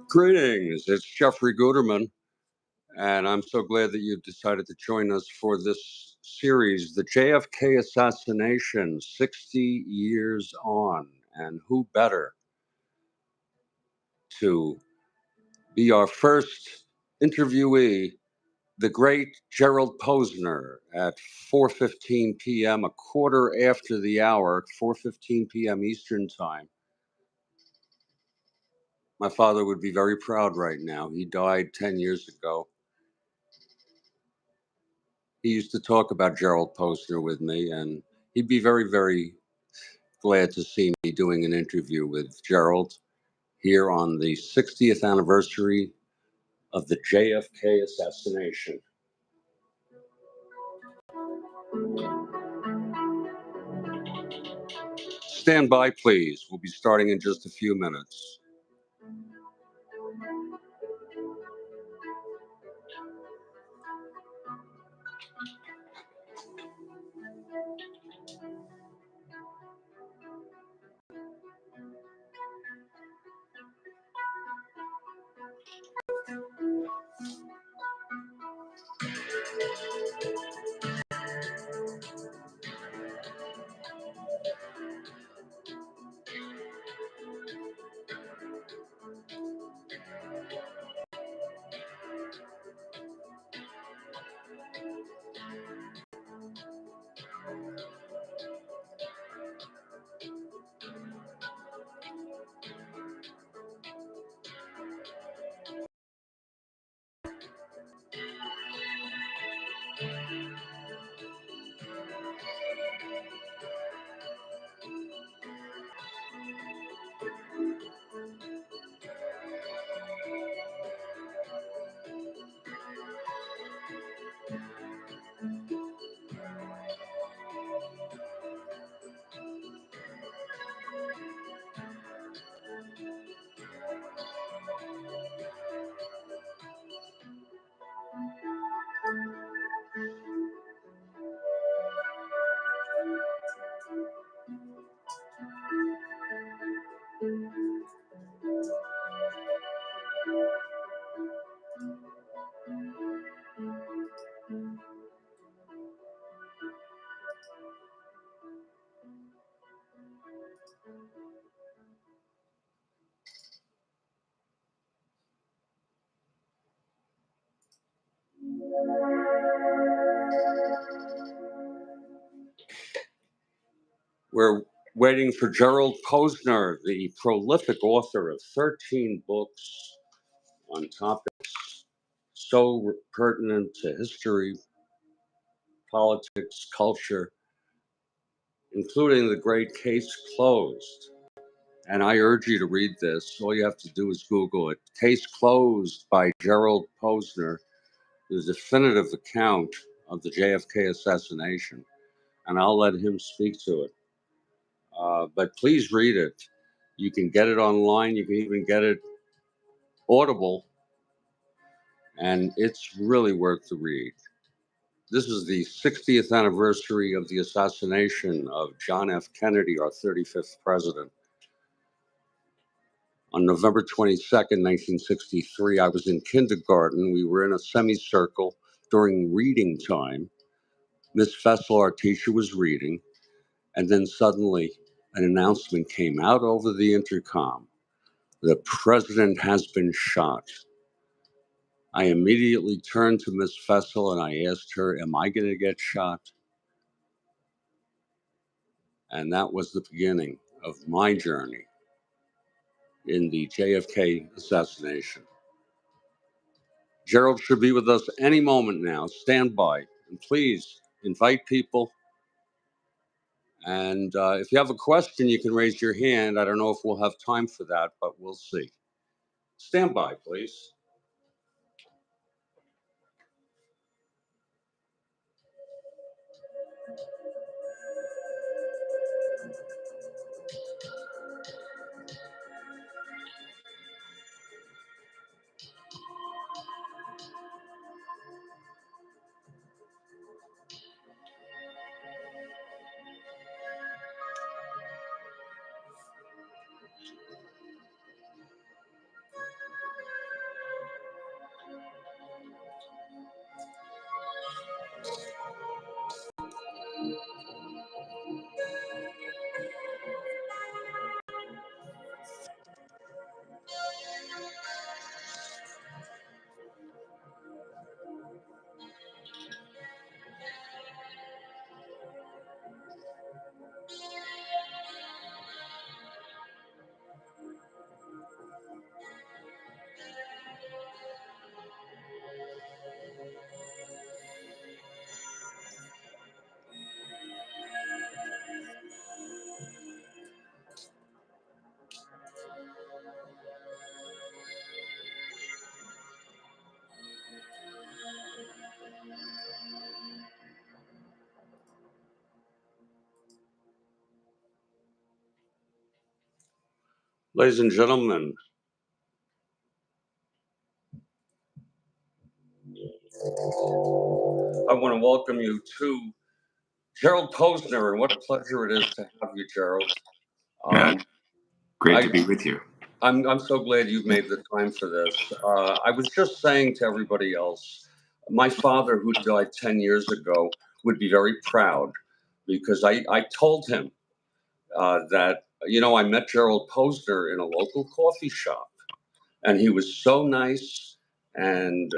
Greetings, it's Jeffrey Guterman, and I'm so glad that you've decided to join us for this series, the JFK Assassination, 60 years on. And who better to be our first interviewee, the great Gerald Posner, at 4:15 p.m., a quarter after the hour, 4:15 p.m. Eastern Time. My father would be very proud right now. He died 10 years ago. He used to talk about Gerald Posner with me, and he'd be very, very glad to see me doing an interview with Gerald here on the 60th anniversary of the JFK assassination. Stand by, please. We'll be starting in just a few minutes. We're waiting for Gerald Posner, the prolific author of 13 books on topics so pertinent to history, politics, culture, including the great Case Closed. And I urge you to read this. All you have to do is Google it. Case Closed by Gerald Posner, the definitive account of the JFK assassination. And I'll let him speak to it. But please read it. You can get it online. You can even get it Audible. And it's really worth the read. This is the 60th anniversary of the assassination of John F. Kennedy, our 35th president. On November 22nd, 1963, I was in kindergarten. We were in a semicircle during reading time. Miss Fessel, our teacher, was reading, and then suddenly an announcement came out over the intercom. The president has been shot. I immediately turned to Miss Fessel and I asked her, am I going to get shot? And that was the beginning of my journey in the JFK assassination. Gerald should be with us any moment now. Stand by. And please invite people. And if you have a question, you can raise your hand. I don't know if we'll have time for that, but we'll see. Stand by, please. Ladies and gentlemen, I want to welcome you to Gerald Posner, and what a pleasure it is to have you, Gerald. Great to be with you. I'm so glad you've made the time for this. I was just saying to everybody else, my father, who died 10 years ago, would be very proud because I told him that, I met Gerald Posner in a local coffee shop, and he was so nice. And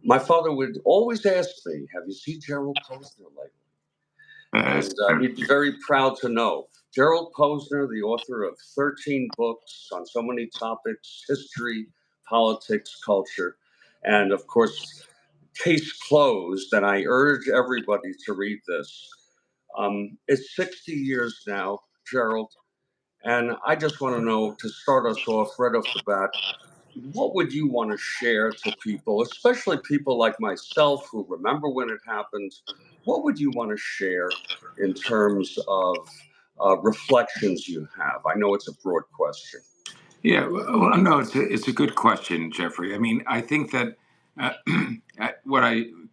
my father would always ask me, "Have you seen Gerald Posner lately?" And he'd be very proud to know. Gerald Posner, the author of 13 books on so many topics: history, politics, culture, and of course, Case Closed. And I urge everybody to read this. It's 60 years now, Gerald, and I just want to know, to start us off right off the bat, what would you want to share to people, especially people like myself who remember when it happened? What would you want to share in terms of reflections you have? I know it's a broad question. Yeah, well, no, it's a good question, Jeffrey. I mean, I think that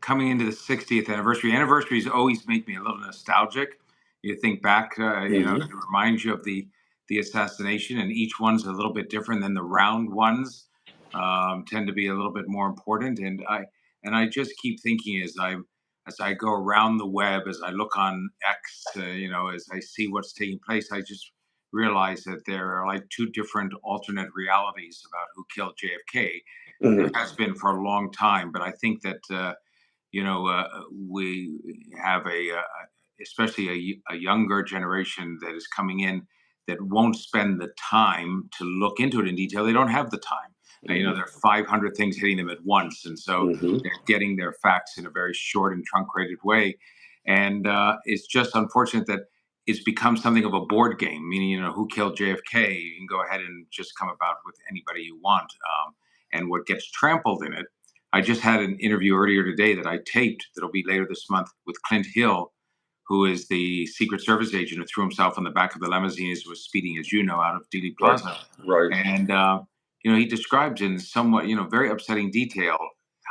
coming into the 60th anniversary, anniversaries always make me a little nostalgic. You think back, it reminds you of the assassination, and each one's a little bit different than the round ones. Tend to be a little bit more important, and I just keep thinking as I go around the web, as I look on X, as I see what's taking place, I just realize that there are like two different alternate realities about who killed JFK. There has been for a long time, but I think that we have especially a younger generation that is coming in that won't spend the time to look into it in detail. They don't have the time. There are 500 things hitting them at once, and so they're getting their facts in a very short and truncated way. And it's just unfortunate that it's become something of a board game, meaning, who killed JFK? You can go ahead and just come about with anybody you want. And what gets trampled in it, I just had an interview earlier today that I taped that'll be later this month with Clint Hill, who is the Secret Service agent who threw himself on the back of the limousine as was speeding, as you know, out of Dealey Plaza. Right. And, he describes in somewhat, very upsetting detail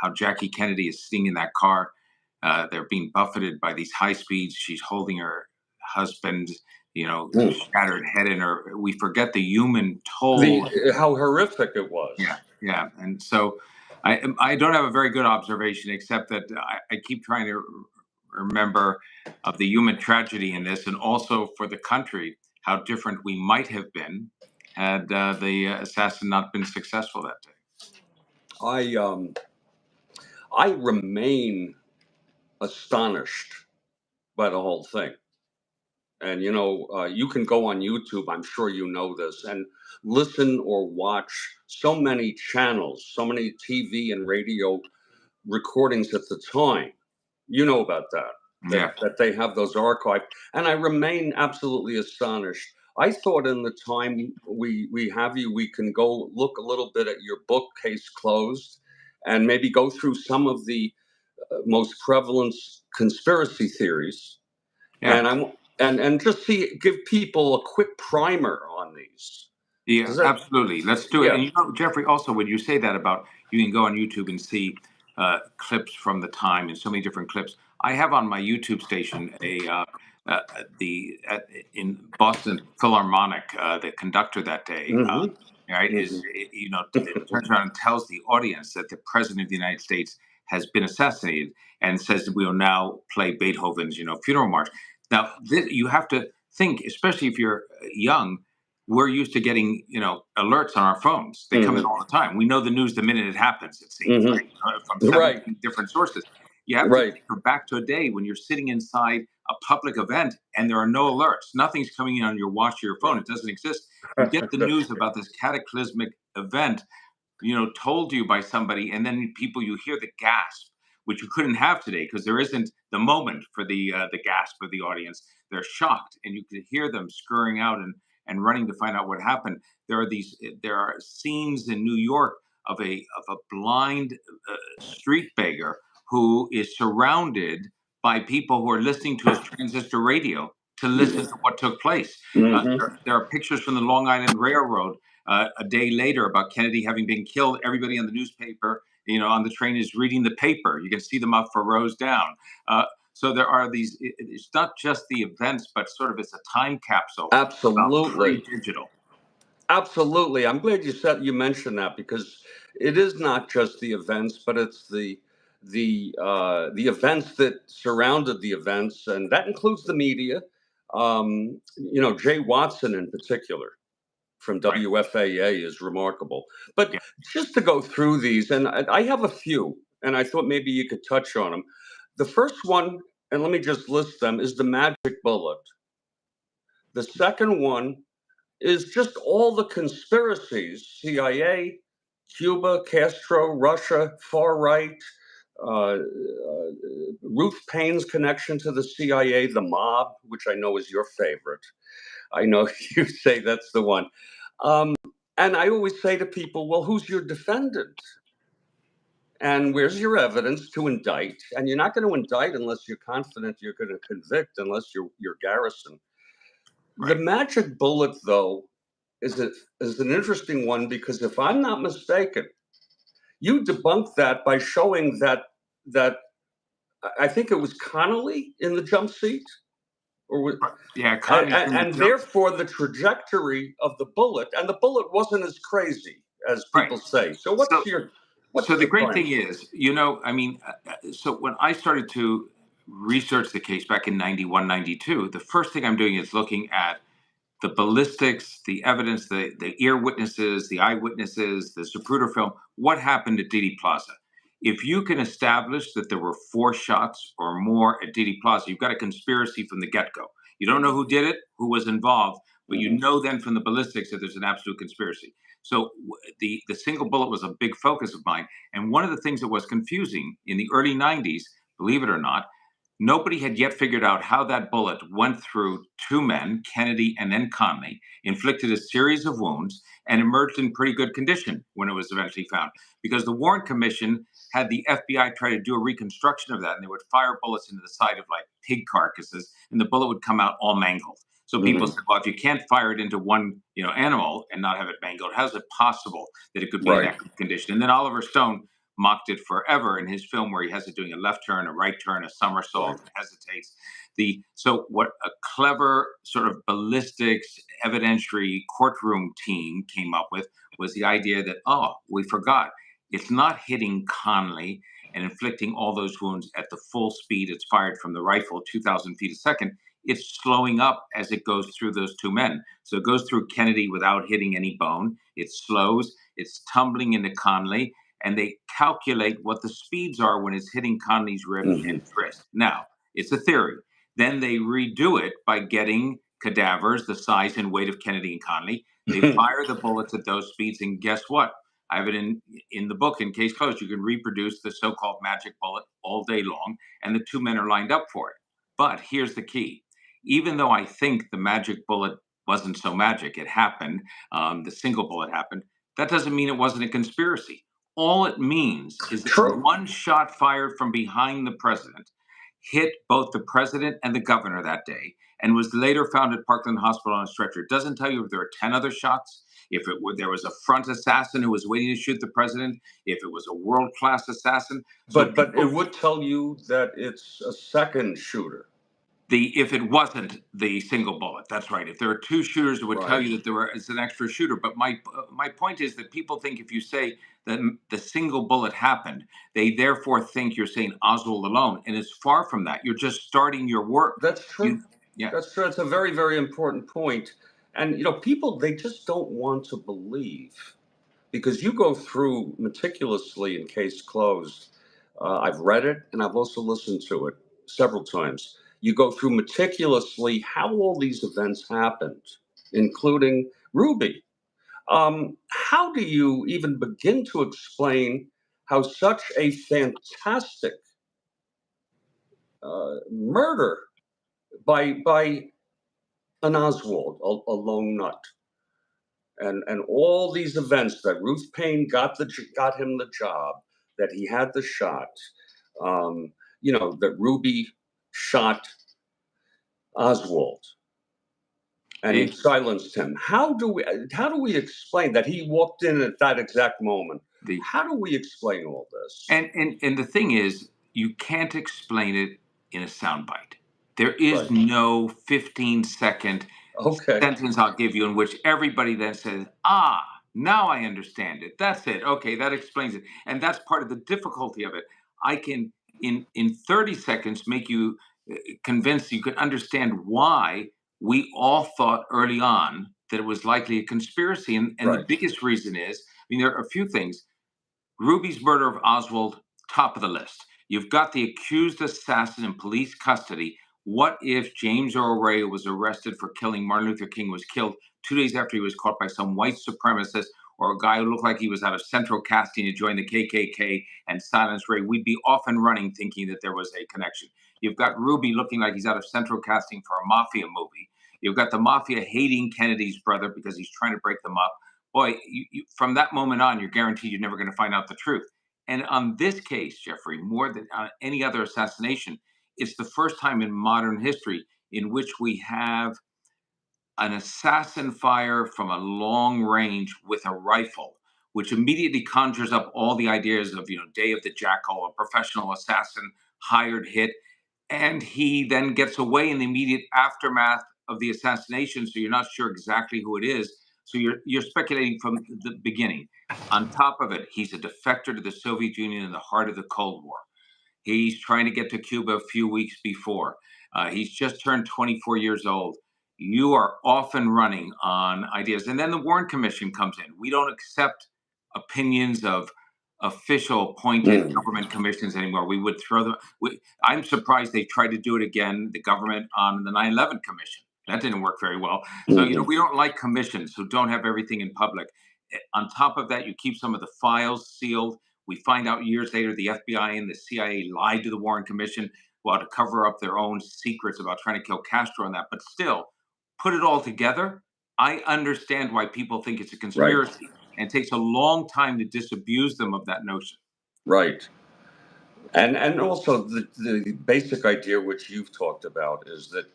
how Jackie Kennedy is sitting in that car. They're being buffeted by these high speeds. She's holding her husband, shattered head in her. We forget the human toll. How horrific it was. Yeah. And so I don't have a very good observation, except that I keep trying to remember of the human tragedy in this, and also for the country, how different we might have been had the assassin not been successful that day. I remain astonished by the whole thing. And you can go on YouTube, I'm sure you know this, and listen or watch so many channels, so many TV and radio recordings at the time. You know about that. That they have those archived. And I remain absolutely astonished. I thought in the time we have you, we can go look a little bit at your book, Case Closed, and maybe go through some of the most prevalent conspiracy theories. And just give people a quick primer on these. Yeah, absolutely. Let's do it. And Jeffrey, also, when you say that about, you can go on YouTube and see clips from the time and so many different clips. I have on my YouTube station in Boston Philharmonic, the conductor that day, it turns around and tells the audience that the president of the United States has been assassinated, and says that we will now play Beethoven's, funeral march. Now, you have to think, especially if you're young, we're used to getting, alerts on our phones. They come in all the time. We know the news the minute it happens, it seems, from 17 different sources. You have to go back to a day when you're sitting inside a public event and there are no alerts. Nothing's coming in on your watch or your phone. It doesn't exist. You get the news about this cataclysmic event, told to you by somebody, and then you hear the gasp, which you couldn't have today because there isn't the moment for the gasp of the audience. They're shocked, and you could hear them scurrying out and running to find out what happened. There are scenes in New York of a blind street beggar who is surrounded by people who are listening to his transistor radio to listen to what took place. There are pictures from the Long Island Railroad a day later about Kennedy having been killed. Everybody on the newspaper, on the train is reading the paper. You can see them up for rows down. So there are these, it's not just the events, but sort of it's a time capsule. Absolutely. Pre-digital. Absolutely. I'm glad you mentioned that, because it is not just the events, but it's the events that surrounded the events, and that includes the media. Jay Watson in particular from WFAA is remarkable. But just to go through these, and I have a few, and I thought maybe you could touch on them. The first one, and let me just list them, is the magic bullet. The second one is just all the conspiracies: CIA, Cuba, Castro, Russia, far right, Ruth Payne's connection to the CIA, the mob, which I know is your favorite. I know you say that's the one. And I always say to people, well, who's your defendant? And where's your evidence to indict? And you're not going to indict unless you're confident you're going to convict, unless you're Garrison. The magic bullet, though, is an interesting one, because if I'm not mistaken, you debunked that by showing that I think it was Connolly in the jump seat, and therefore the trajectory of the bullet, and the bullet wasn't as crazy as people say. So the great thing is, so when I started to research the case back in 91, 92, the first thing I'm doing is looking at the ballistics, the evidence, the ear witnesses, the eyewitnesses, the Zapruder film. What happened at Dealey Plaza? If you can establish that there were 4 shots or more at Dealey Plaza, you've got a conspiracy from the get-go. You don't know who did it, who was involved, but you know then from the ballistics that there's an absolute conspiracy. So the single bullet was a big focus of mine. And one of the things that was confusing in the early 90s, believe it or not, nobody had yet figured out how that bullet went through 2 men, Kennedy and then Connolly, inflicted a series of wounds, and emerged in pretty good condition when it was eventually found. Because the Warren Commission had the FBI try to do a reconstruction of that, and they would fire bullets into the side of like pig carcasses, and the bullet would come out all mangled. So people said, well, if you can't fire it into one animal and not have it mangled, how is it possible that it could be in that condition? And then Oliver Stone mocked it forever in his film, where he has it doing a left turn, a right turn, a somersault, hesitates. So what a clever sort of ballistics evidentiary courtroom team came up with was the idea that, we forgot. It's not hitting Connolly and inflicting all those wounds at the full speed it's fired from the rifle, 2,000 feet a second. It's slowing up as it goes through those 2 men. So it goes through Kennedy without hitting any bone. It slows. It's tumbling into Connolly. And they calculate what the speeds are when it's hitting Connolly's rib and wrist. Now, it's a theory. Then they redo it by getting cadavers the size and weight of Kennedy and Connolly. They fire the bullets at those speeds, and guess what? I have it in the book, in Case Closed. You can reproduce the so-called magic bullet all day long, and the 2 men are lined up for it. But here's the key. Even though I think the magic bullet wasn't so magic, it happened, the single bullet happened, that doesn't mean it wasn't a conspiracy. All it means is that one shot fired from behind the president hit both the president and the governor that day, and was later found at Parkland Hospital on a stretcher. It doesn't tell you if there are 10 other shots, if there was a front assassin who was waiting to shoot the president, if it was a world-class assassin. But it would tell you that it's a second shooter. If it wasn't the single bullet, that's right. If there are 2 shooters, it would tell you that it's an extra shooter. But my point is that people think if you say that the single bullet happened, they therefore think you're saying Oswald alone, and it's far from that. You're just starting your work. That's true. That's true. It's a very, very important point. And people, they just don't want to believe, because you go through meticulously in Case Closed. I've read it, and I've also listened to it several times. You go through meticulously how all these events happened, including Ruby. How do you even begin to explain how such a fantastic murder by an Oswald, a lone nut, and all these events, that Ruth Payne got him the job, that he had the shot, that Ruby shot Oswald, and he silenced him. How do we explain that he walked in at that exact moment? How do we explain all this? And the thing is, you can't explain it in a soundbite. There is no 15-second sentence I'll give you in which everybody then says, "Ah, now I understand it. That's it. Okay, that explains it." And that's part of the difficulty of it. I can, in 30 seconds, make you convinced you could understand why we all thought early on that it was likely a conspiracy. And the biggest reason is, I mean, there are a few things. Ruby's murder of Oswald, top of the list. You've got the accused assassin in police custody. What if James Earl Ray was arrested for killing Martin Luther King, was killed 2 days after he was caught by some white supremacist or a guy who looked like he was out of central casting to join the KKK and silence Ray? We'd be off and running thinking that there was a connection. You've got Ruby looking like he's out of central casting for a mafia movie. You've got the mafia hating Kennedy's brother because he's trying to break them up. Boy, from that moment on, you're guaranteed you're never going to find out the truth. And on this case, Jeffrey, more than any other assassination, it's the first time in modern history in which we have an assassin fire from a long range with a rifle, which immediately conjures up all the ideas of, Day of the Jackal, a professional assassin, hired hit. And he then gets away in the immediate aftermath of the assassination. So you're not sure exactly who it is. So you're speculating from the beginning. On top of it, he's a defector to the Soviet Union in the heart of the Cold War. He's trying to get to Cuba a few weeks before. He's just turned 24 years old. You are off and running on ideas. And then the Warren Commission comes in. We don't accept opinions of official appointed government commissions anymore. We would throw them. I'm surprised they tried to do it again, the government, on the 9/11 Commission. That didn't work very well. So, we don't like commissions, so don't have everything in public. On top of that, you keep some of the files sealed. We find out years later the FBI and the CIA lied to the Warren Commission to cover up their own secrets about trying to kill Castro and that. But still, put it all together, I understand why people think it's a conspiracy. And it takes a long time to disabuse them of that notion. Right. And also the basic idea which you've talked about is that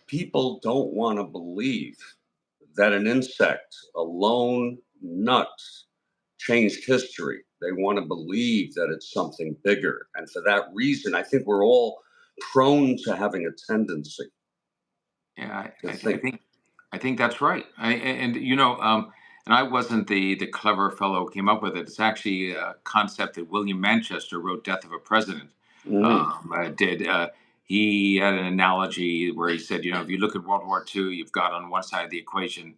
people don't want to believe that an insect, a lone nut, changed history. They want to believe that it's something bigger. And for that reason, I think we're all prone to having a tendency. Yeah, I think that's right. And I wasn't the clever fellow who came up with it. It's actually a concept that William Manchester wrote, Death of a President, did. He had an analogy where he said, if you look at World War II, you've got on one side of the equation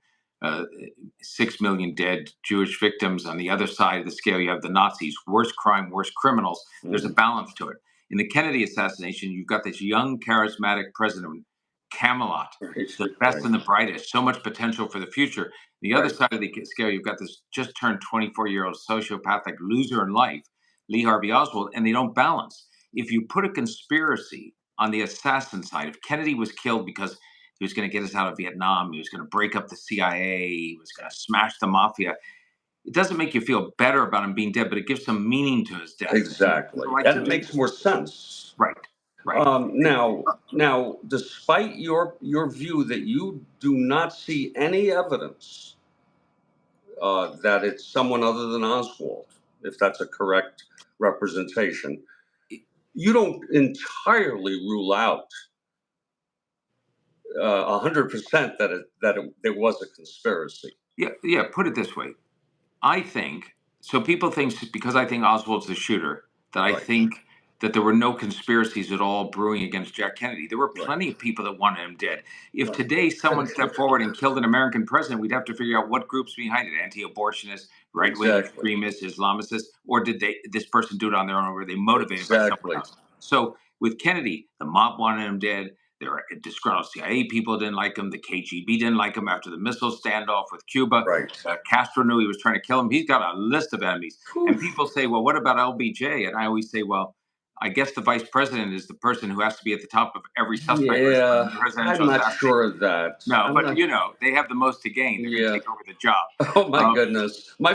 6 million dead Jewish victims. On the other side of the scale, you have the Nazis, worst crime, worst criminals. There's a balance to it. In the Kennedy assassination, you've got this young, charismatic president, Camelot, the best and the brightest, so much potential for the future. The other side of the scale, you've got this just turned 24-year-old sociopathic loser in life, Lee Harvey Oswald, and they don't balance. If you put a conspiracy on the assassin side, if Kennedy was killed because he was going to get us out of Vietnam, he was going to break up the CIA, he was going to smash the mafia, it doesn't make you feel better about him being dead, but it gives some meaning to his death. Exactly. And it makes more sense. Right. Now, despite your view that you do not see any evidence that it's someone other than Oswald, if that's a correct representation, you don't entirely rule out 100% that it was a conspiracy. Yeah. Put it this way, I think so. People think because I think Oswald's the shooter that I think that there were no conspiracies at all brewing against Jack Kennedy. There were plenty of people that wanted him dead. If today someone stepped forward and killed an American president, we'd have to figure out what group's behind it: anti-abortionists, right-wing extremists, Islamicists, or did this person do it on their own, or were they motivated by someone else? So with Kennedy, the mob wanted him dead. There were disgruntled CIA people didn't like him. The KGB didn't like him after the missile standoff with Cuba. Castro knew he was trying to kill him. He's got a list of enemies. And people say, well, what about LBJ? And I always say, well, I guess the vice president is the person who has to be at the top of every suspect. Yeah, I'm not sure of that. No, but they have the most to gain. They're going to take over the job. Oh my goodness! My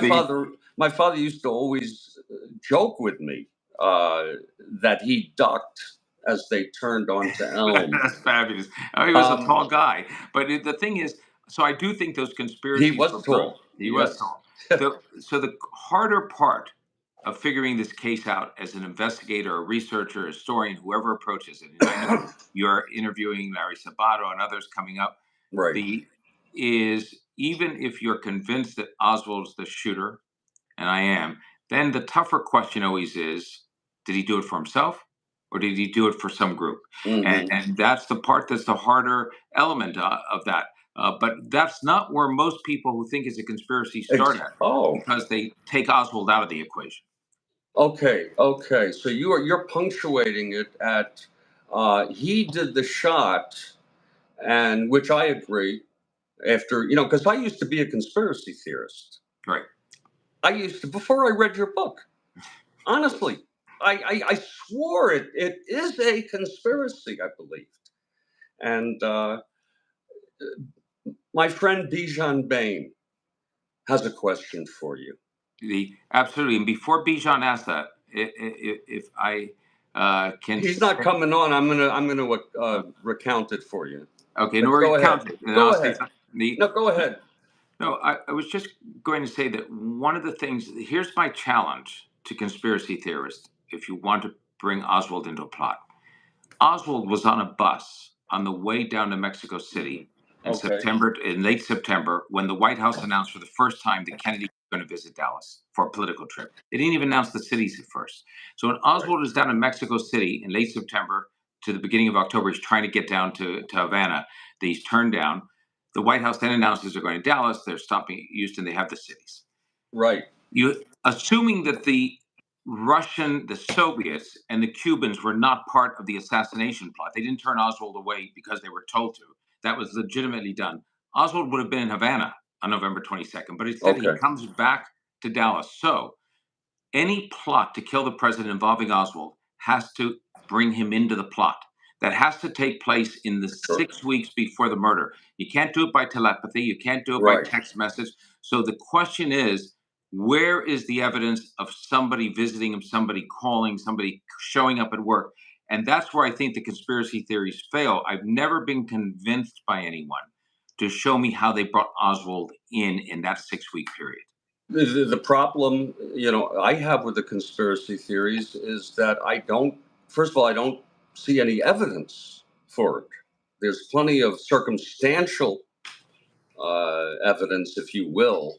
father used to always joke with me that he ducked as they turned onto Elm. That's fabulous. Oh, he was a tall Um, guy. But the thing is, so I do think those he conspiracies were was brewing. tall. He was Yes. tall. So the harder part of figuring this case out as an investigator, a researcher, a historian, whoever approaches it, and I know you're interviewing Larry Sabato and others coming up, Right. the is even if you're convinced that Oswald's the shooter, and I am, then the tougher question always is, did he do it for himself or did he do it for some group? And that's the part that's the harder element of that. But that's not where most people who think it's a conspiracy start at, Oh, because they take Oswald out of the equation. okay, okay. So you're punctuating it at he did the shot, and which I agree. After because I used to be a conspiracy theorist. Right. I used to before I read your book. Honestly, I swore it is a conspiracy. I believed, and my friend Bijan Bayne has a question for you. Absolutely. And before Bijan asks that, if I can, He's not coming on. I'm gonna recount it for you. okay, But no, go you ahead. count it, and Go I'll say ahead. something. No, go ahead. No, I was just going to say that one of the things, here's my challenge to conspiracy theorists if you want to bring Oswald into a plot. Oswald was on a bus on the way down to Mexico City Okay. in late September, when the White House announced for the first time that Kennedy was going to visit Dallas for a political trip. They didn't even announce the cities at first. So when Oswald is down in Mexico City in late September to the beginning of October, he's trying to get down to Havana. He's turned down. The White House then announces they're going to Dallas. They're stopping at Houston. They have the cities. Right. Assuming that the Soviets, and the Cubans were not part of the assassination plot. They didn't turn Oswald away because they were told to. That was legitimately done. Oswald would have been in Havana on November 22nd, but instead he comes back to Dallas. So any plot to kill the president involving Oswald has to bring him into the plot. That has to take place in the 6 weeks before the murder. You can't do it by telepathy. You can't do it by text message. So the question is, where is the evidence of somebody visiting him, somebody calling, somebody showing up at work? And that's where I think the conspiracy theories fail. I've never been convinced by anyone to show me how they brought Oswald in that 6 week period. The problem I have with the conspiracy theories is that first of all, I don't see any evidence for it. There's plenty of circumstantial evidence, if you will,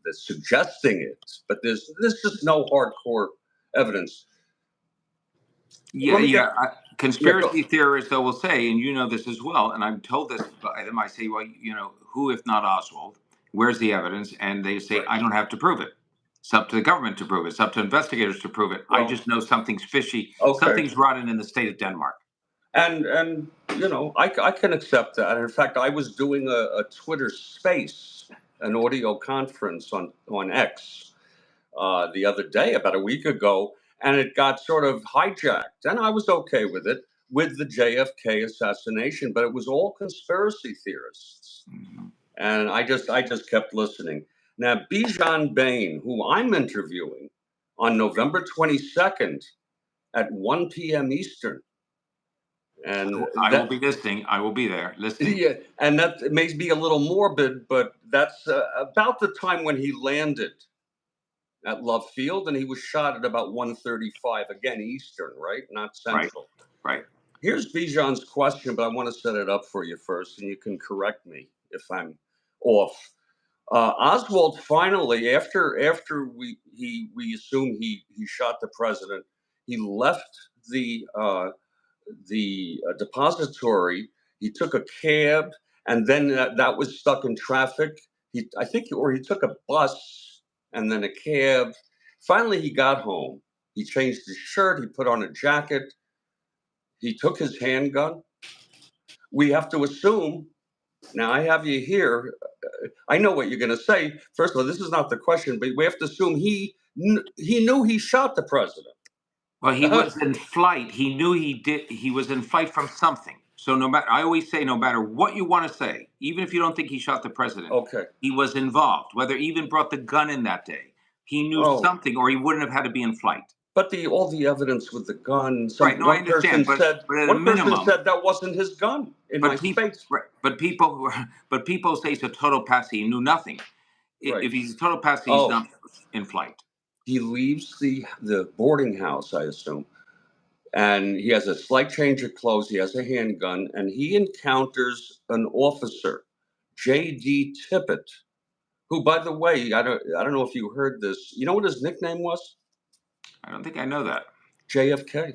that's suggesting it, but there's just no hardcore evidence. Conspiracy theorists, though, will say, and you know this as well, and I'm told this by them. I say, well, who if not Oswald? Where's the evidence? And they say, I don't have to prove it. It's up to the government to prove it. It's up to investigators to prove it. I just know something's fishy. Something's rotten in the state of Denmark. And I can accept that. In fact, I was doing a Twitter space, an audio conference on X the other day, about a week ago, and it got sort of hijacked, and I was okay with it, with the JFK assassination, but it was all conspiracy theorists, and I just kept listening. Now, Bijan Bayne, who I'm interviewing on November 22nd at 1 p.m. Eastern, and I will be listening. I will be there listening. Yeah, and that may be a little morbid, but that's about the time when he landed at Love Field, and he was shot at about 1:35, again Eastern, right? Not Central. Right. Here's Bijan's question, but I want to set it up for you first, and you can correct me if I'm off. Oswald finally, after we assume he shot the president, he left the depository. He took a cab, and then that was stuck in traffic. He took a bus and then a cab. Finally, he got home. He changed his shirt. He put on a jacket. He took his handgun. We have to assume. Now, I have you here. I know what you're going to say. First of all, this is not the question, but we have to assume he knew he shot the president. Well, he was in flight. He knew he did. He was in flight from something. So I always say, no matter what you want to say, even if you don't think he shot the president, he was involved. Whether he even brought the gun in that day, he knew something, or he wouldn't have had to be in flight. But all the evidence with the gun. Right. No, I One person understand, said at a minimum, that wasn't his gun in my but people, space. right, but people say it's a total pass. He knew nothing. Right. If he's a total pass, he's Oh, not in flight. he leaves the boarding house, I assume, and he has a slight change of clothes. He has a handgun, and he encounters an officer, J.D. Tippit, who, by the way, I don't know if you heard this. You know what his nickname was? I don't think I know that. JFK.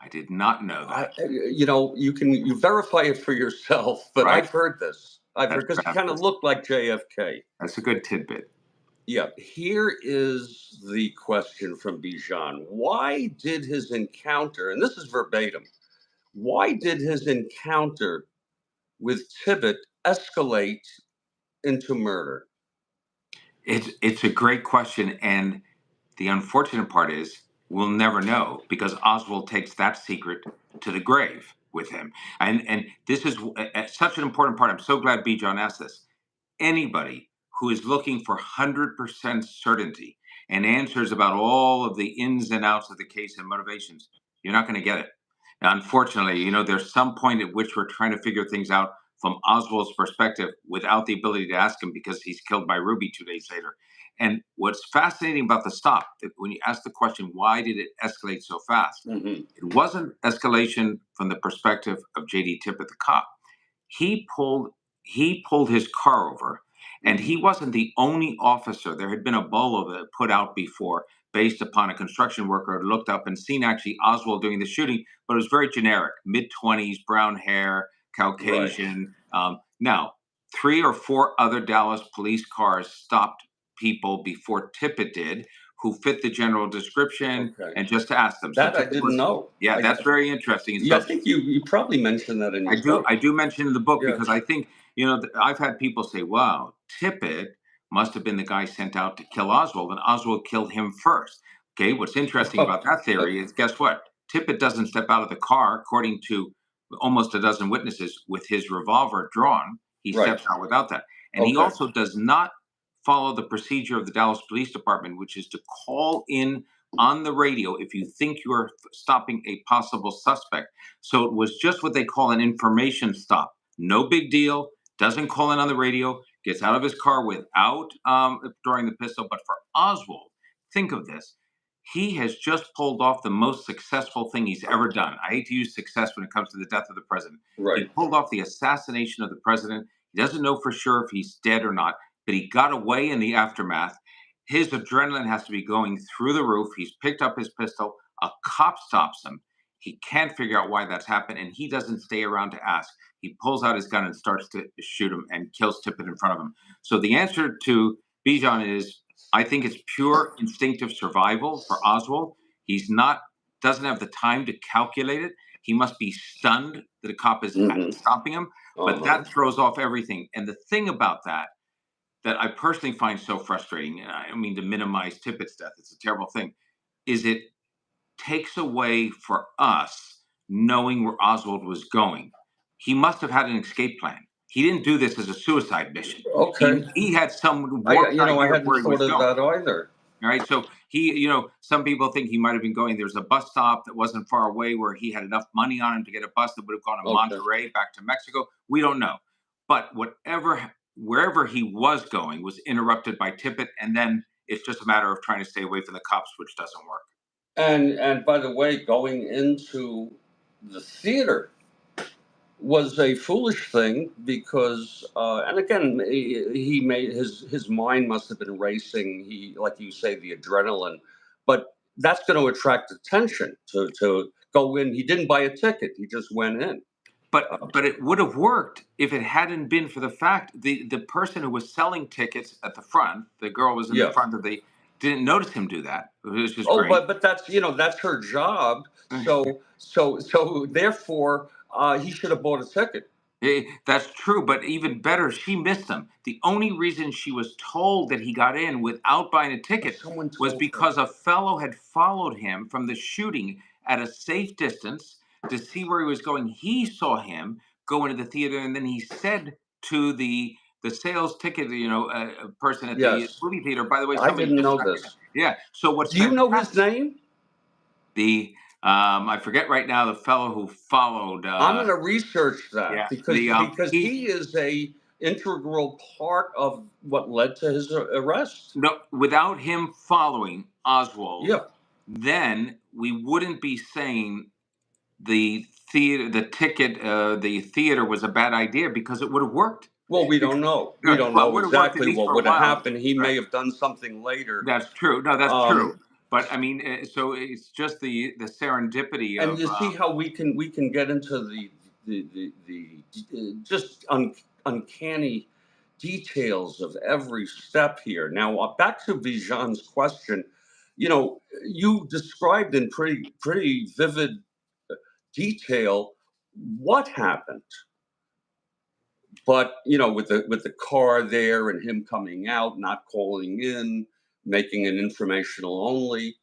I did not know that. You verify it for yourself, but Right. I've heard this. I've heard, That's because he kind of fabulous. looked like JFK. That's a good tidbit. Yeah, here is the question from Bijan. Why did his encounter, and this is verbatim, why did his encounter with Tippit escalate into murder? It's a great question, and the unfortunate part is we'll never know because Oswald takes that secret to the grave with him. And this is such an important part. I'm so glad Bijan asked this. Anybody who is looking for 100% certainty and answers about all of the ins and outs of the case and motivations, you're not going to get it. Now, unfortunately, there's some point at which we're trying to figure things out from Oswald's perspective without the ability to ask him because he's killed by Ruby 2 days later. And what's fascinating about the stop, that when you ask the question, why did it escalate so fast? Mm-hmm. It wasn't escalation from the perspective of J.D. Tippit, the cop. He pulled his car over, and he wasn't the only officer. There had been a bolo that put out before based upon a construction worker who had looked up and seen actually Oswald doing the shooting, but it was very generic, mid-20s, brown hair, Caucasian. Now, 3 or 4 other Dallas police cars stopped people before Tippit did, who fit the general description, Okay. and just to ask them. That I didn't know. Yeah, that's very interesting. And Yeah, so, I think you probably mentioned that in your book. I do mention in the book Yeah. because I think, I've had people say, wow, Tippit must have been the guy sent out to kill Oswald, and Oswald killed him first. Okay, what's interesting about that theory is, guess what? Tippit doesn't step out of the car, according to almost a dozen witnesses, with his revolver drawn. He Right. steps out without that. And he also does not follow the procedure of the Dallas Police Department, which is to call in on the radio if you think you're stopping a possible suspect. So it was just what they call an information stop. No big deal. Doesn't call in on the radio. Gets out of his car without drawing the pistol. But for Oswald, think of this. He has just pulled off the most successful thing he's ever done. I hate to use success when it comes to the death of the president. Right. He pulled off the assassination of the president. He doesn't know for sure if he's dead or not, but he got away in the aftermath. His adrenaline has to be going through the roof. He's picked up his pistol. A cop stops him. He can't figure out why that's happened, and he doesn't stay around to ask. He pulls out his gun and starts to shoot him and kills Tippit in front of him. So the answer to Bijan is, I think it's pure instinctive survival for Oswald. He's doesn't have the time to calculate it. He must be stunned that a cop is stopping him, but that throws off everything. And the thing about that I personally find so frustrating, and I don't mean to minimize Tippit's death, it's a terrible thing, is it takes away for us knowing where Oswald was going. He must have had an escape plan. He didn't do this as a suicide mission. Okay. He had some I warped idea hadn't where he was thought of going. that either. All right. So some people think he might have been going. There's a bus stop that wasn't far away where he had enough money on him to get a bus that would have gone to Monterey back to Mexico. We don't know. But wherever he was going was interrupted by Tippit, and then it's just a matter of trying to stay away from the cops, which doesn't work. And by the way, going into the theater was a foolish thing because, and again, he made his mind must have been racing. He, like you say, the adrenaline, but that's going to attract attention to go in. He didn't buy a ticket; he just went in. But it would have worked if it hadn't been for the fact the person who was selling tickets at the front, the girl was in the front of didn't notice him do that. It was just great. But that's that's her job. So therefore, he should have bought a ticket. That's true, but even better, she missed him. The only reason she was told that he got in without buying a ticket was because a fellow had followed him from the shooting at a safe distance to see where he was going. He saw him go into the theater, and then he said to the sales ticket, person at the movie theater, by the way, I didn't know this. Yeah. So what's do you know his name? I forget right now the fellow who followed. I'm going to research that Yeah, the because he is a integral part of what led to his arrest. No, without him following Oswald, Yeah. then we wouldn't be saying the theater, the ticket, the theater was a bad idea because it would have worked. Well, we don't know. We don't Well, it know would have worked at exactly least what for a would have while. happened. He may have done something later. That's true. No, that's Um, true. But I mean, so it's just the serendipity And of. you see how we can get into the just uncanny details of every step here. Now, back to Bijan's question. You know, you described in pretty vivid detail what happened. But you know, with the car there and him coming out, not calling in, making an informational only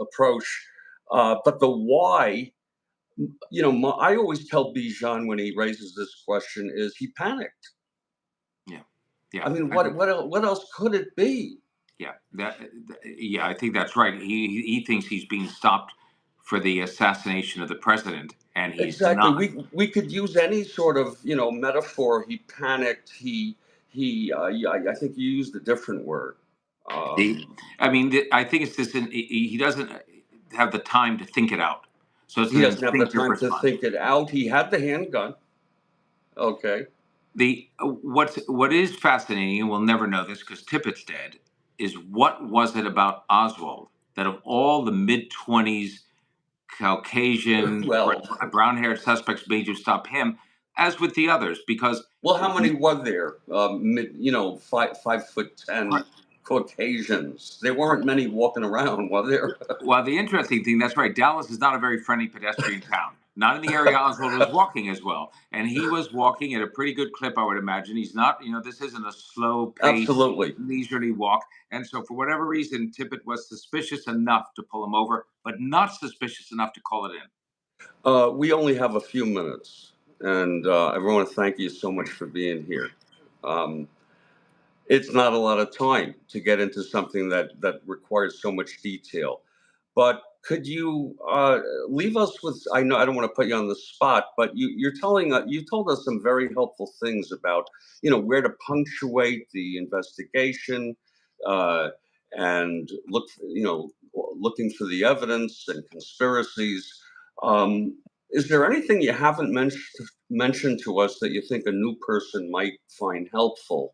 approach. But the why, you know, I always tell Bijan when he raises this question is he panicked. Yeah, yeah. I mean, what else could it be? Yeah, I think that's right. He thinks he's being stopped for the assassination of the president, and he's Exactly. not. We could use any sort of metaphor. He panicked. Yeah, I think you used a different word. I mean, I think it's this. He doesn't have the time to think it out, so it's He an doesn't have the instinctive time to response. think it out. He had the handgun. Okay. What is fascinating, and we'll never know this because Tippit's dead, is what was it about Oswald that of all the mid-20s Caucasian Well, brown-haired suspects made you stop him, as with the others? Because how many were there? 5'10" Caucasians. There weren't many walking around, were there? Well, the interesting thing, that's right. Dallas is not a very friendly pedestrian town. Not in the area Oswald was walking as well. And he was walking at a pretty good clip, I would imagine. He's not, this isn't a slow pace, Absolutely. leisurely walk. And so for whatever reason, Tippit was suspicious enough to pull him over, but not suspicious enough to call it in. We only have a few minutes. And I want to thank you so much for being here. It's not a lot of time to get into something that requires so much detail. But could you leave us with? I know I don't want to put you on the spot, but you told us some very helpful things about where to punctuate the investigation and looking for the evidence and conspiracies. Is there anything you haven't mentioned to us that you think a new person might find helpful?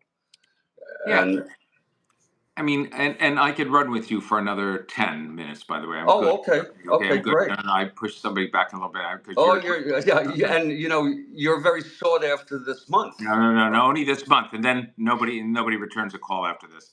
Yeah. And I mean, and I could run with you for another 10 minutes, by the way. I'm good. okay. I'm good. Great. And I pushed somebody back a little bit. And you're very sought after this month. No, only this month. And then nobody returns a call after this.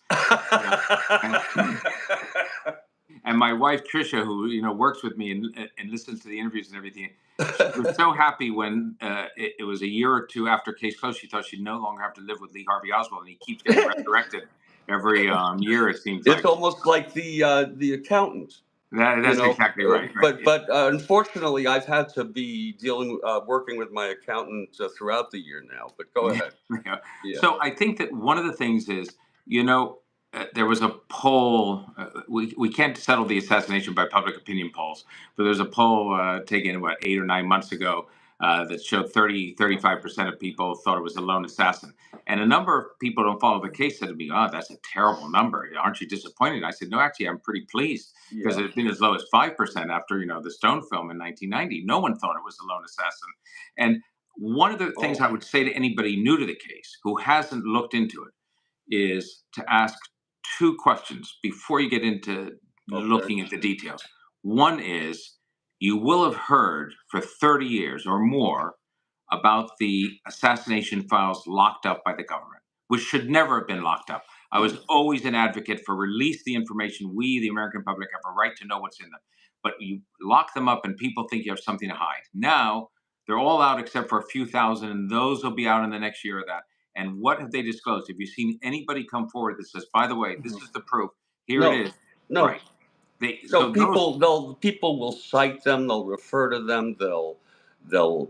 And my wife, Trisha, who, works with me and listens to the interviews and everything, she was so happy when it was a year or two after case closed. She thought she'd no longer have to live with Lee Harvey Oswald, and he keeps getting resurrected every year, it seems like. It's almost like the accountant. That's exactly right. But unfortunately, I've had to be working with my accountant throughout the year now. But go ahead. Yeah. So I think that one of the things is, there was a poll. We can't settle the assassination by public opinion polls, but there's a poll taken 8 or 9 months ago that showed 35% of people thought it was a lone assassin. And a number of people who don't follow the case said to me, "Oh, that's a terrible number. Aren't you disappointed?" I said, "No, actually, I'm pretty pleased because it's been as low as 5% after the Stone film in 1990. No one thought it was a lone assassin." And one of the things I would say to anybody new to the case who hasn't looked into it is to ask 2 questions before you get into looking at the details. One is, you will have heard for 30 years or more about the assassination files locked up by the government, which should never have been locked up. I was always an advocate for release the information. We, the American public, have a right to know what's in them. But you lock them up and people think you have something to hide. Now, they're all out except for a few thousand, and those will be out in the next year or that. And what have they disclosed? Have you seen anybody come forward that says, "By the way, this is the proof. Here it is." No. Right. People will cite them. They'll refer to them. They'll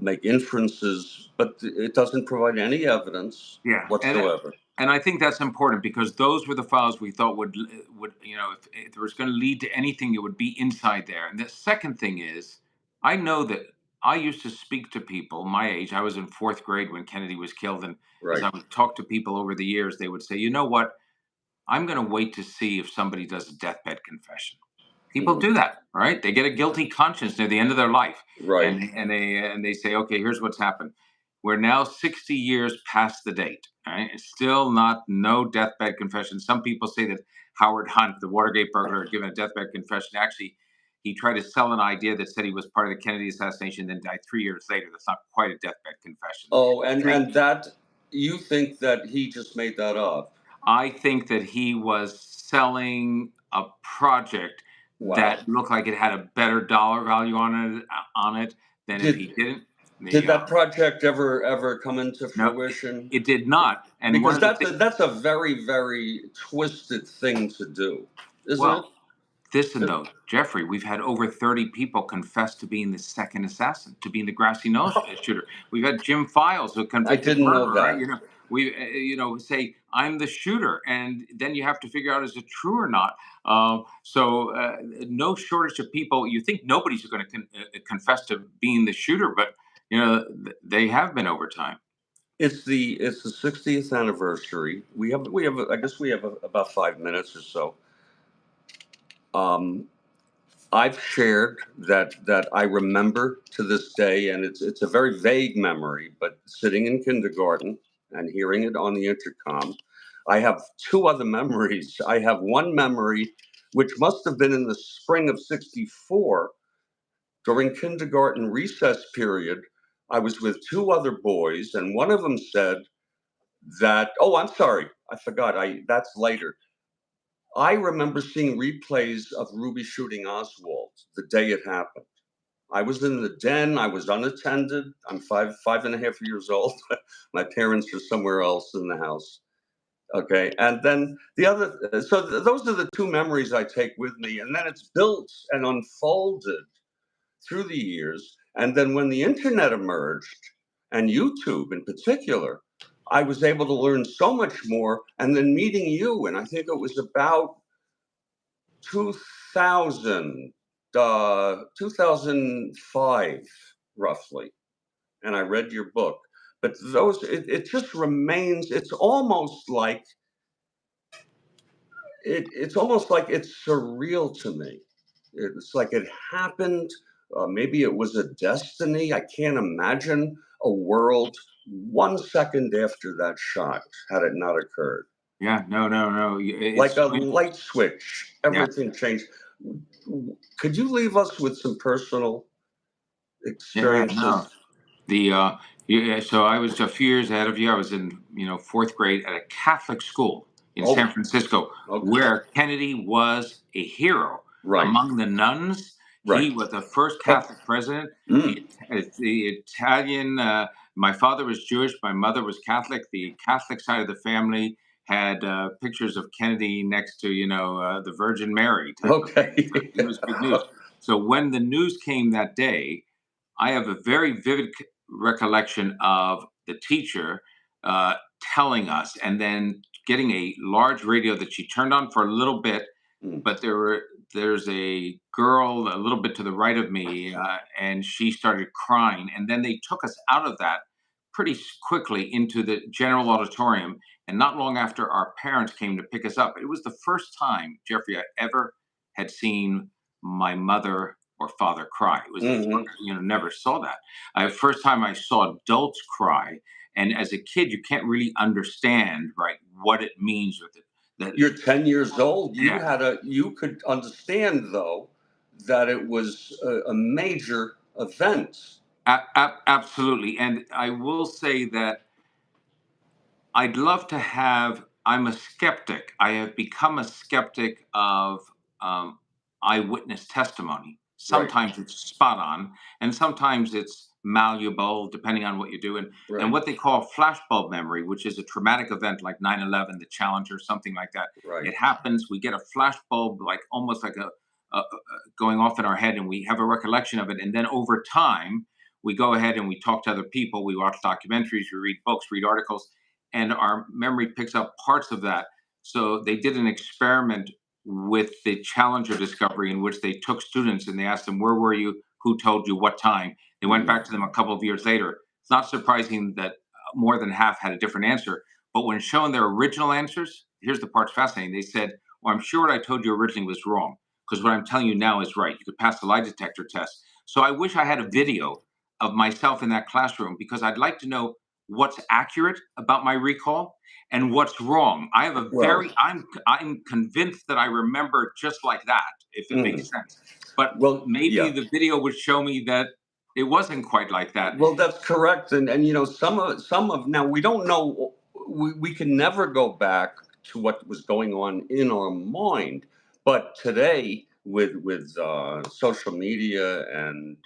make inferences, but it doesn't provide any evidence whatsoever. And I think that's important because those were the files we thought would if it was going to lead to anything, it would be inside there. And the second thing is, I know that I used to speak to people my age. I was in fourth grade when Kennedy was killed, and as Right. I would talk to people over the years, they would say, "You know what? I'm going to wait to see if somebody does a deathbed confession." People Mhm. do that, right? They get a guilty conscience near the end of their life, Right. and they say, "Okay, here's what's happened. We're now 60 years past the date, right? It's still no deathbed confession." Some people say that Howard Hunt, the Watergate burglar, had given a deathbed confession. Actually, he tried to sell an idea that said he was part of the Kennedy assassination, then died 3 years later. That's not quite a deathbed confession. Oh, and that you think that he just made that up? I think that he was selling a project Wow. that looked like it had a better dollar value on it than if he Did didn't. did that project ever come into No, fruition? it did not. And one Because of the that's a very, very twisted thing to do, isn't it? well, listen though, Jeffrey, we've had over 30 people confess to being the second assassin, to being the grassy knoll shooter. We've had Jim Files, a I convicted didn't know murderer, right? that. We say I'm the shooter, and then you have to figure out is it true or not. No shortage of people. You think nobody's going to confess to being the shooter, but they have been over time. It's the 60th anniversary. We have I guess we have about 5 minutes or so. Um, I've shared that I remember to this day, and it's a very vague memory, but sitting in kindergarten and hearing it on the intercom. I have two other memories. I have one memory which must have been in the spring of '64 during kindergarten recess period. I was with two other boys, and one of them said that, oh, I'm sorry, I forgot. That's later. I remember seeing replays of Ruby shooting Oswald the day it happened. I was in the den. I was unattended. I'm five and a half years old. My parents are somewhere else in the house. Okay, and then the other. Those are the two memories I take with me, and then it's built and unfolded through the years. And then when the internet emerged, and YouTube in particular, I was able to learn so much more. And then meeting you, and I think it was about 2000, 2005, roughly. And I read your book. But it just remains, it's almost like it's surreal to me. It's like it happened. Maybe it was a destiny. I can't imagine a world 1 second after that shot had it not occurred. Yeah, no. Like It's a light switch, yeah. everything changed. Could you leave us with some personal Yeah, no. experiences? So I was a few years ahead of you. I was in fourth grade at a Catholic school in Oh, San Francisco, okay. where Kennedy was a hero Right, among the nuns. He right. was the first Catholic president. Mm, The Italian. My father was Jewish. My mother was Catholic. The Catholic side of the family had pictures of Kennedy next to the Virgin Mary type of thing. okay. It was big news. So when the news came that day, I have a very vivid recollection of the teacher telling us, and then getting a large radio that she turned on for a little bit. Mm, But there's a girl a little bit to the right of me, and she started crying. And then they took us out of that pretty quickly into the general auditorium. And not long after, our parents came to pick us up. It was the first time, Jeffrey, I ever had seen my mother or father cry. It was the mhm. first, never saw that. First time I saw adults cry. And as a kid, you can't really understand, right, what it means with it. That, You're 10 years old. yeah, You could understand though that it was a major event. absolutely. And I will say that I'd love to have. I'm a skeptic. I have become a skeptic of um, eyewitness testimony. Right, Sometimes it's spot on, and sometimes it's malleable, depending on what you do. And right, what they call flashbulb memory, which is a traumatic event like 9/11, the Challenger, something like that. right. It happens. We get a flashbulb, like almost like going off in our head, and we have a recollection of it. And then over time, we go ahead and we talk to other people. We watch documentaries, we read books, read articles, and our memory picks up parts of that. So they did an experiment with the Challenger discovery in which they took students and they asked them, where were you? Who told you? What time? They went back to them a couple of years later. It's not surprising that more than half had a different answer. But when shown their original answers, here's the part's fascinating. They said, well, I'm sure what I told you originally was wrong, because what I'm telling you now is right. You could pass the lie detector test. So I wish I had a video of myself in that classroom, because I'd like to know what's accurate about my recall and what's wrong. I have a very, I'm convinced that I remember just like that, if it makes sense. But maybe the video would show me that it wasn't quite like that. Well, that's correct. And you know, some of now we don't know, we can never go back to what was going on in our mind. But today, with social media and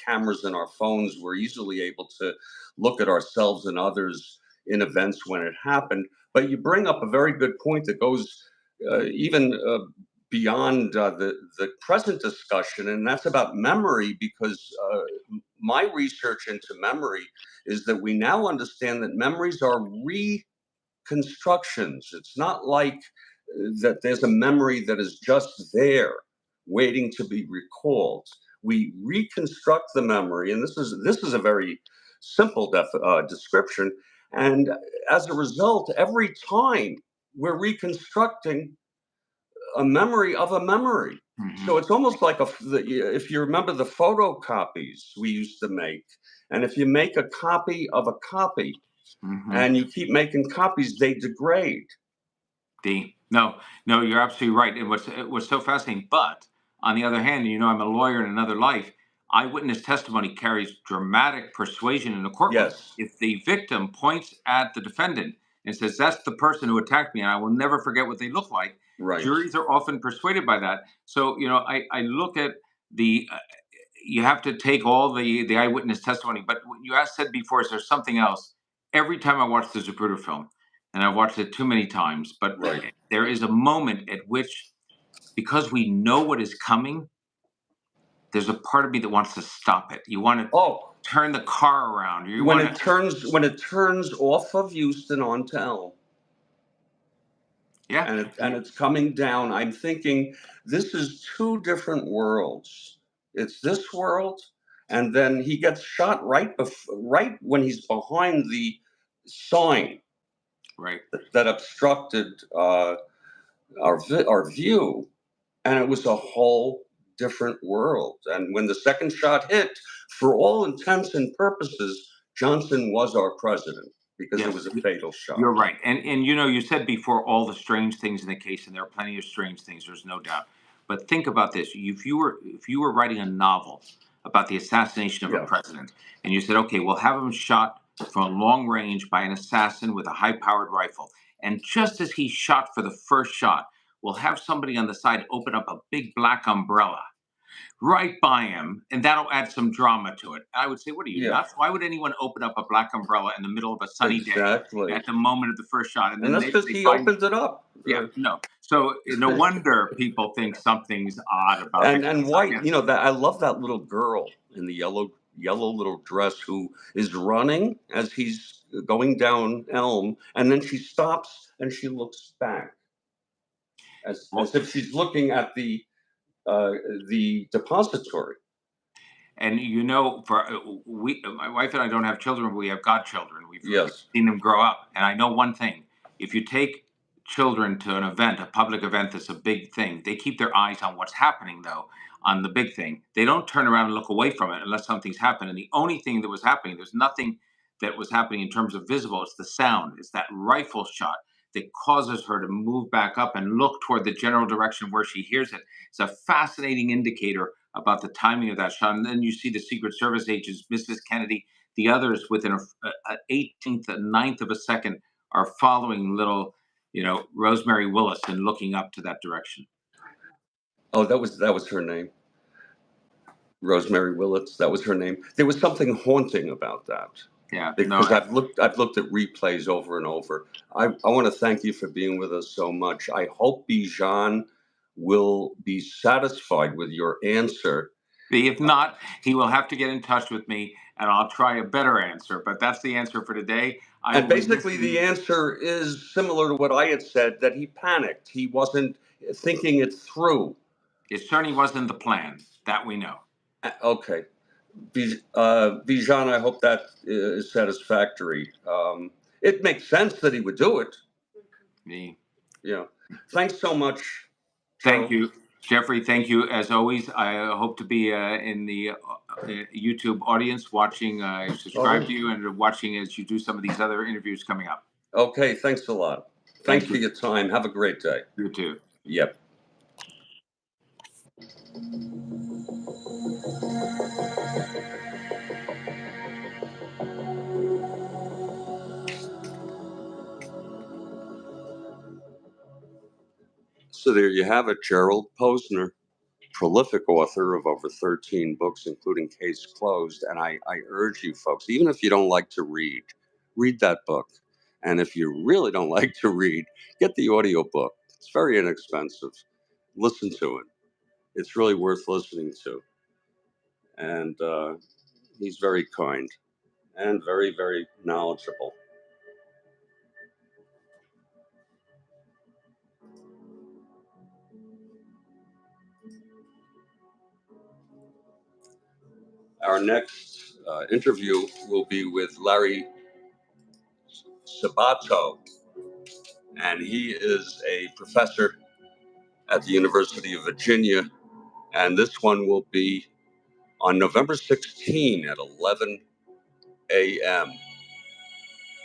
cameras in our phones, we're easily able to look at ourselves and others in events when it happened. But you bring up a very good point that goes even beyond the present discussion, and that's about memory, because my research into memory is that we now understand that memories are reconstructions. It's not like that there's a memory that is just there waiting to be recalled. We reconstruct the memory, and this is a very simple description. And as a result, every time we're reconstructing a memory of a memory. So it's almost like if you remember the photocopies we used to make, and if you make a copy of a copy, and you keep making copies, they degrade. No, you're absolutely right. It was so fascinating. But on the other hand, you know, I'm a lawyer in another life. Eyewitness testimony carries dramatic persuasion in a courtroom. Yes. If the victim points at the defendant and says, that's the person who attacked me, and I will never forget what they look like, juries are often persuaded by that. So, you know, I look at the, you have to take all the eyewitness testimony. But what you said before, is there something else? Every time I watch the Zapruder film, and I've watched it too many times, but there is a moment at which, because we know what is coming, there's a part of me that wants to stop it. You want to turn the car around. When it turns off of Houston onto Elm. Yeah. And it's coming down. I'm thinking this is two different worlds. It's this world, and then he gets shot right when he's behind the sign that obstructed our view, and it was a whole different world. And when the second shot hit, for all intents and purposes, Johnson was our president, because it was a fatal shot. You're right. And you know, you said before all the strange things in the case, and there are plenty of strange things, there's no doubt. But think about this. If you were writing a novel about the assassination of a president, and you said, okay, we'll have him shot from long range by an assassin with a high-powered rifle. And just as he shot for the first shot, we'll have somebody on the side open up a big black umbrella right by him, and that'll add some drama to it. I would say, what are you, nuts? Why would anyone open up a black umbrella in the middle of a sunny day at the moment of the first shot? And that's because he opens it up. Yeah, no. So no wonder people think something's odd about it. And White, you know, that I love that little girl in the yellow little dress who is running as he's going down Elm, and then she stops and she looks back as if she's looking at the depository. And you know, my wife and I don't have children, but we have godchildren. We've seen them grow up. And I know one thing: if you take children to an event, a public event that's a big thing, they keep their eyes on what's happening, though, on the big thing. They don't turn around and look away from it unless something's happened. And the only thing that was happening, there's nothing that was happening in terms of visible. It's the sound. It's that rifle shot that causes her to move back up and look toward the general direction where she hears it. It's a fascinating indicator about the timing of that shot. And then you see the Secret Service agents, Mrs. Kennedy, the others within an 18th, a ninth of a second are following little, you know, Rosemary Willis and looking up to that direction. Oh, that was her name. Rosemary Willis, that was her name. There was something haunting about that. Yeah, because I've looked at replays over and over. I want to thank you for being with us so much. I hope Bijan will be satisfied with your answer. If not, he will have to get in touch with me, and I'll try a better answer. But that's the answer for today. And basically, the answer is similar to what I had said, that he panicked. He wasn't thinking it through. It certainly wasn't the plan. That we know. Okay. Bijan, I hope that is satisfactory. It makes sense that he would do it. Me. Yeah. Thanks so much. Thank you, Jeffrey. Thank you as always. I hope to be in the YouTube audience watching. Subscribe to you and watching as you do some of these other interviews coming up. Okay. Thanks a lot. Thanks for your time. Have a great day. You too. Yep. So there you have it, Gerald Posner, prolific author of over 13 books, including Case Closed. And I urge you folks, even if you don't like to read that book. And if you really don't like to read, get the audiobook. It's very inexpensive. Listen to it. It's really worth listening to. And he's very kind and very, very knowledgeable. Our next interview will be with Larry Sabato, and he is a professor at the University of Virginia, and this one will be on November 16 at 11 a.m.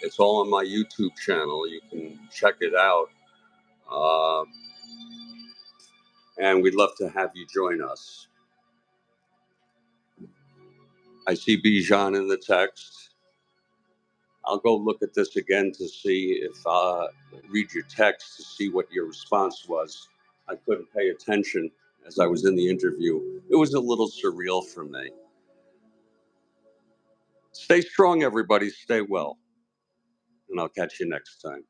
It's all on my YouTube channel. You can check it out, and we'd love to have you join us. I see Bijan in the text. I'll go look at this again to see if read your text to see what your response was. I couldn't pay attention as I was in the interview. It was a little surreal for me. Stay strong, everybody. Stay well. And I'll catch you next time.